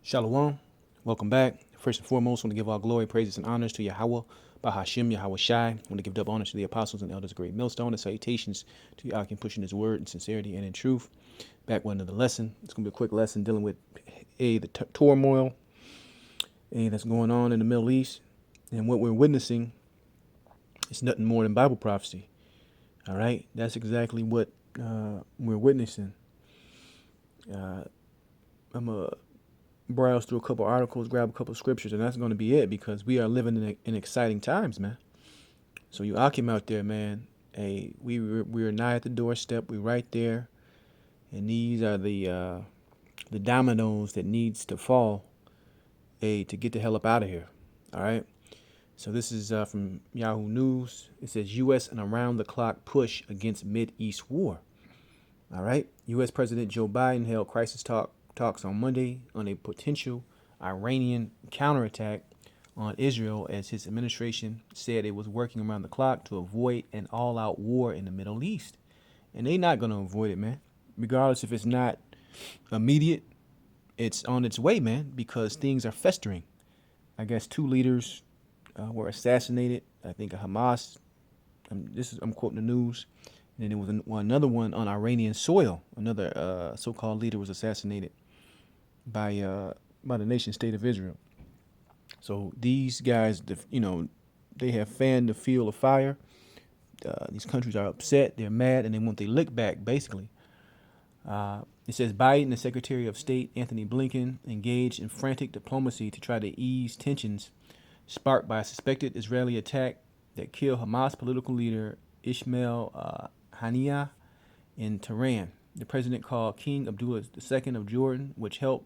Shalom. Welcome back. First and foremost, I want to give all glory, praises, and honors to Yahweh, Bahashim, Yahweh Shai. I want to give double honors to the apostles and elders of Great Millstone, and salutations to Yakin pushing his word in sincerity and in truth. Back with another lesson. It's going to be a quick lesson dealing with the turmoil that's going on in the Middle East. And what we're witnessing is nothing more than Bible prophecy. All right? That's exactly what we're witnessing. I'm going to browse through a couple articles, grab a couple scriptures, and that's going to be it because we are living in exciting times, man. So you Akim out there, man. Hey, we're nigh at the doorstep. We're right there, and these are the dominoes that needs to fall, to get the hell up out of here. All right. So this is from Yahoo News. It says U.S. and around the clock push against Mid-East war. All right. U.S. President Joe Biden held crisis talks on Monday on a potential Iranian counterattack on Israel as his administration said it was working around the clock to avoid an all-out war in the Middle East. And they're not going to avoid it, man. Regardless if it's not immediate, it's on its way, man, because things are festering. I guess two leaders were assassinated. I think Hamas. I'm quoting the news. And then there was another one on Iranian soil. Another so-called leader was assassinated by the nation state of Israel. So these guys, they have fanned the fuel of fire. These countries are upset, they're mad, and they want their lick back, basically. It says Biden and Secretary of State Anthony Blinken engaged in frantic diplomacy to try to ease tensions sparked by a suspected Israeli attack that killed Hamas political leader Ismail Haniyeh in Tehran. The president called King Abdullah II of Jordan, which helped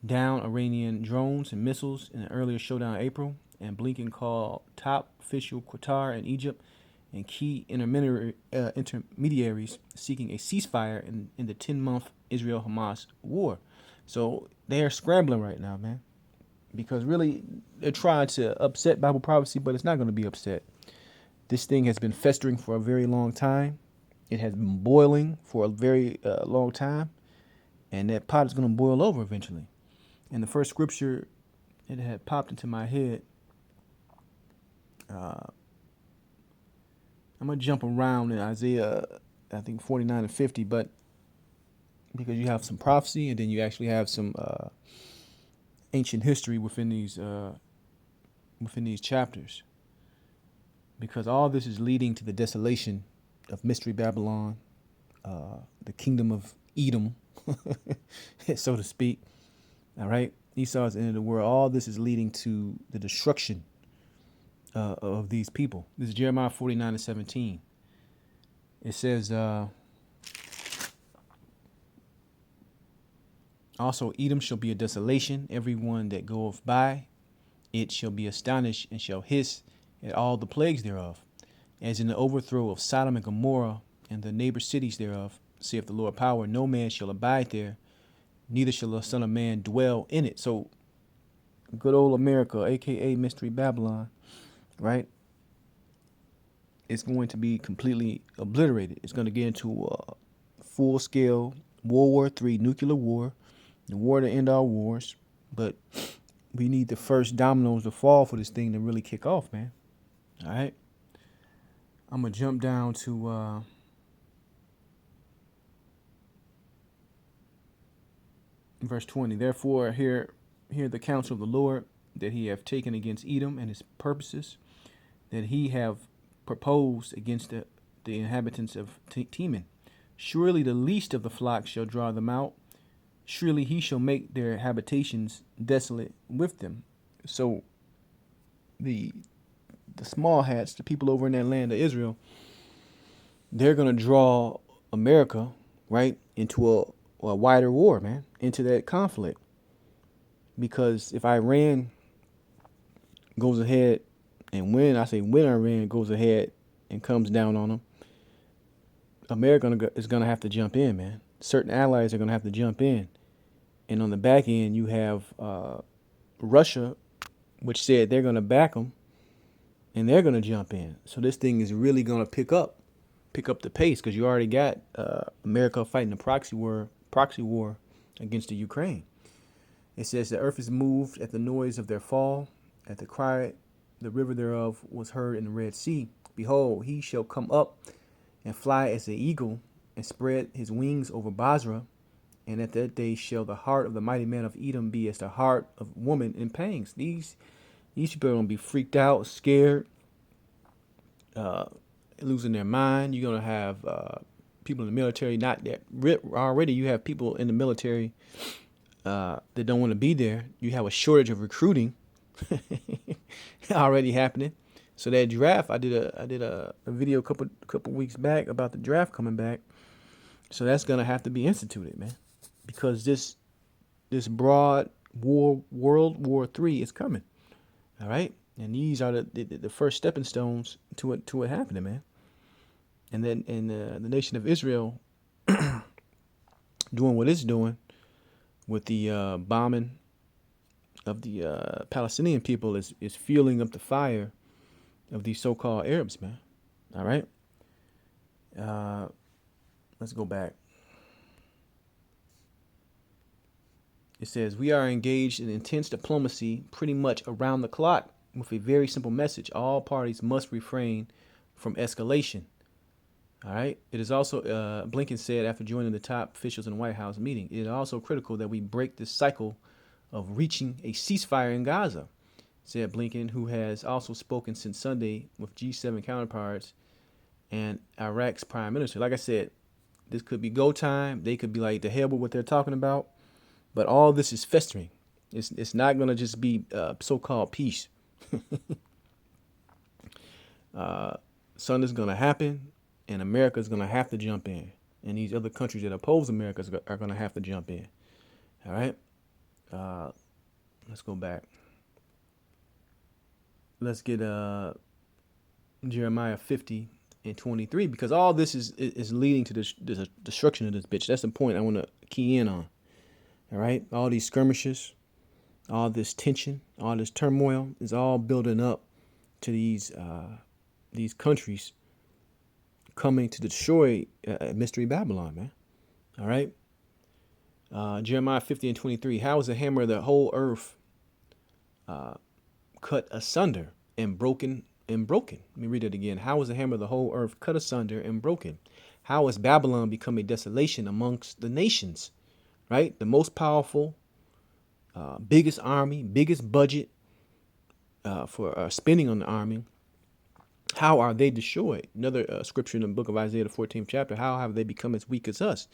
down Iranian drones and missiles in an earlier showdown in April, and Blinken called top official Qatar and Egypt and key intermediaries seeking a ceasefire in the 10-month Israel-Hamas war. So they are scrambling right now, man, because really they're trying to upset Bible prophecy, but it's not going to be upset. This thing has been festering for a very long time. It has been boiling for a very long time, and that pot is going to boil over eventually. And the first scripture it had popped into my head. I'm going to jump around in Isaiah, I think 49 and 50, but because you have some prophecy and then you actually have some ancient history within these chapters. Because all this is leading to the desolation of Mystery Babylon, the kingdom of Edom, so to speak. All right. Esau is the end of the world. All this is leading to the destruction of these people. This is Jeremiah 49 and 17. It says, also, Edom shall be a desolation. Everyone that goeth by it shall be astonished and shall hiss at all the plagues thereof. As in the overthrow of Sodom and Gomorrah and the neighbor cities thereof, saith the Lord power, no man shall abide there, neither shall the Son of Man dwell in it. So, good old America, aka Mystery Babylon, right? It's going to be completely obliterated. It's going to get into a full-scale World War III nuclear war, the war to end all wars. But we need the first dominoes to fall for this thing to really kick off, man. All right. I'm going to jump down to verse 20. Therefore, hear the counsel of the Lord that he hath taken against Edom and his purposes, that he have proposed against the inhabitants of Teman. Surely the least of the flock shall draw them out. Surely he shall make their habitations desolate with them. So the small hats, the people over in that land of Israel, they're going to draw America, right, into a wider war, man, into that conflict. Because if Iran goes ahead and when Iran goes ahead and comes down on them, America is going to have to jump in, man. Certain allies are going to have to jump in. And on the back end, you have Russia, which said they're going to back them, and they're going to jump in. So this thing is really going to pick up the pace, because you already got America fighting a proxy war against the Ukraine. It says the earth is moved at the noise of their fall, at the cry the river thereof was heard in the Red Sea. Behold, he shall come up and fly as the eagle, and spread his wings over Basra. And at that day shall the heart of the mighty man of Edom be as the heart of woman in pangs. These people are gonna be freaked out, scared, uh, losing their mind. You're gonna have people in the military not that already. You have people in the military that don't want to be there. You have a shortage of recruiting already happening. So that draft, I did a video a couple weeks back about the draft coming back. So that's gonna have to be instituted, man, because this broad World War III is coming. All right, and these are the first stepping stones to it happening, man. And then in the nation of Israel doing what it's doing with the bombing of the Palestinian people is fueling up the fire of these so-called Arabs, man. All right. Let's go back. It says, we are engaged in intense diplomacy pretty much around the clock with a very simple message. All parties must refrain from escalation. All right. It is also, Blinken said after joining the top officials in the White House meeting, it is also critical that we break this cycle of reaching a ceasefire in Gaza, said Blinken, who has also spoken since Sunday with G7 counterparts and Iraq's prime minister. Like I said, this could be go time. They could be like, the hell with what they're talking about. But all this is festering. It's not going to just be so-called peace. Something's going to happen, and America's going to have to jump in. And these other countries that oppose America are going to have to jump in. All right? Let's go back. Let's get Jeremiah 50:23, because all this is leading to the destruction of this bitch. That's the point I want to key in on. All right, all these skirmishes, all this tension, all this turmoil is all building up to these countries coming to destroy Mystery Babylon, man. All right. Jeremiah 50:23. How is the hammer of the whole earth cut asunder and broken and broken? Let me read it again. How is the hammer of the whole earth cut asunder and broken? How has Babylon become a desolation amongst the nations? Right? The most powerful, biggest army, biggest budget for spending on the army. How are they destroyed? Another scripture in the book of Isaiah, the 14th chapter. How have they become as weak as us?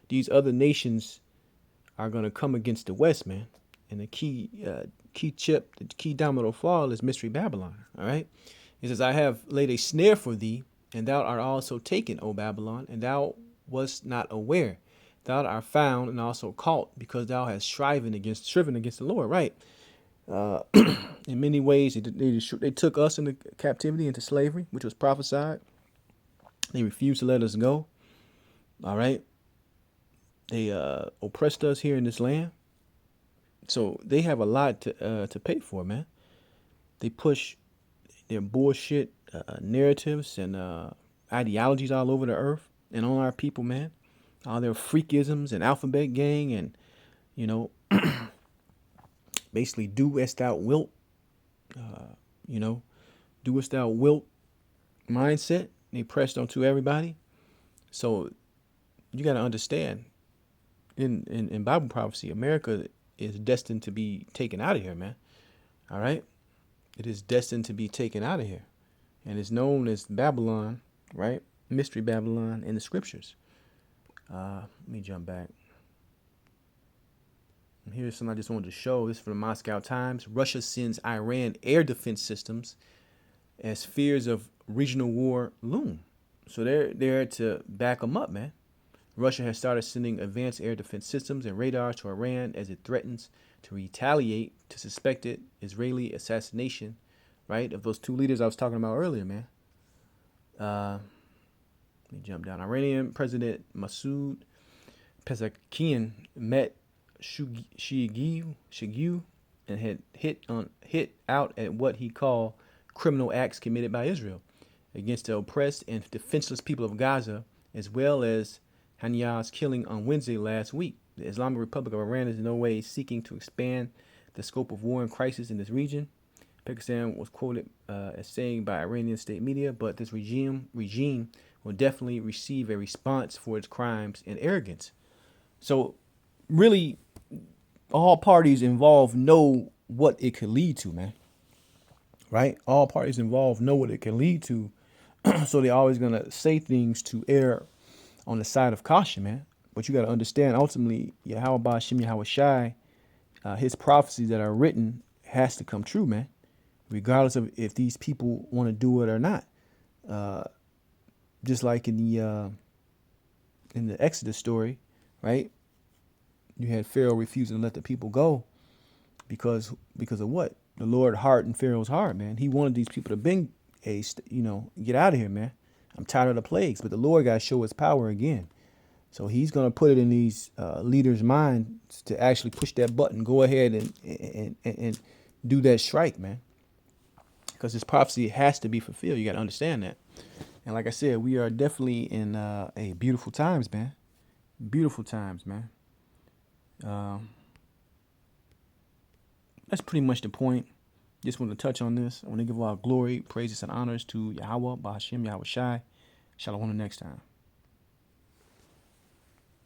These other nations are going to come against the West, man. And the key chip, the key domino fall is Mystery Babylon. All right. It says, I have laid a snare for thee, and thou art also taken, O Babylon, and thou wast not aware. Thou art found and also caught, because thou hast striven against the Lord. Right. In many ways, they took us into captivity, into slavery, which was prophesied. They refused to let us go. All right. They oppressed us here in this land. So they have a lot to pay for, man. They push their bullshit narratives and ideologies all over the earth and on our people, man. All their freakisms and alphabet gang and, basically do as thou wilt, do as thou wilt mindset. They pressed onto everybody. So you got to understand, in Bible prophecy, America is destined to be taken out of here, man. All right? It is destined to be taken out of here. And it's known as Babylon, right? Mystery Babylon in the scriptures. Let me jump back. Here's something I just wanted to show. This is from the Moscow Times. Russia sends Iran air defense systems as fears of regional war loom. So they're there to back them up, man. Russia has started sending advanced air defense systems and radars to Iran as it threatens to retaliate to suspected Israeli assassination, right, of those two leaders I was talking about earlier, man. Let me jump down. Iranian President Masoud Pezeshkian met Shoigu and had hit out at what he called criminal acts committed by Israel against the oppressed and defenseless people of Gaza, as well as Haniyeh's killing on Wednesday last week. The Islamic Republic of Iran is in no way seeking to expand the scope of war and crisis in this region. Pakistan was quoted as saying by Iranian state media, but this regime will definitely receive a response for its crimes and arrogance. So, really, all parties involved know what it could lead to, man. Right? All parties involved know what it can lead to. So they're always gonna say things to err on the side of caution, man. But you gotta understand, ultimately, Yahweh Ba'Shem Yahweh Shai, his prophecies that are written has to come true, man. Regardless of if these people want to do it or not. Just like in the Exodus story, right? You had Pharaoh refusing to let the people go because of what? The Lord hardened Pharaoh's heart, man. He wanted these people to bring get out of here, man. I'm tired of the plagues, but the Lord got to show his power again. So he's going to put it in these leaders' minds to actually push that button, go ahead and do that strike, man. Because this prophecy has to be fulfilled. You got to understand that. And like I said, we are definitely in beautiful times, man. Beautiful times, man. That's pretty much the point. Just want to touch on this. I want to give all glory, praises, and honors to Yahweh, Ba'Shem, Yahweh Shai. Shalom the next time.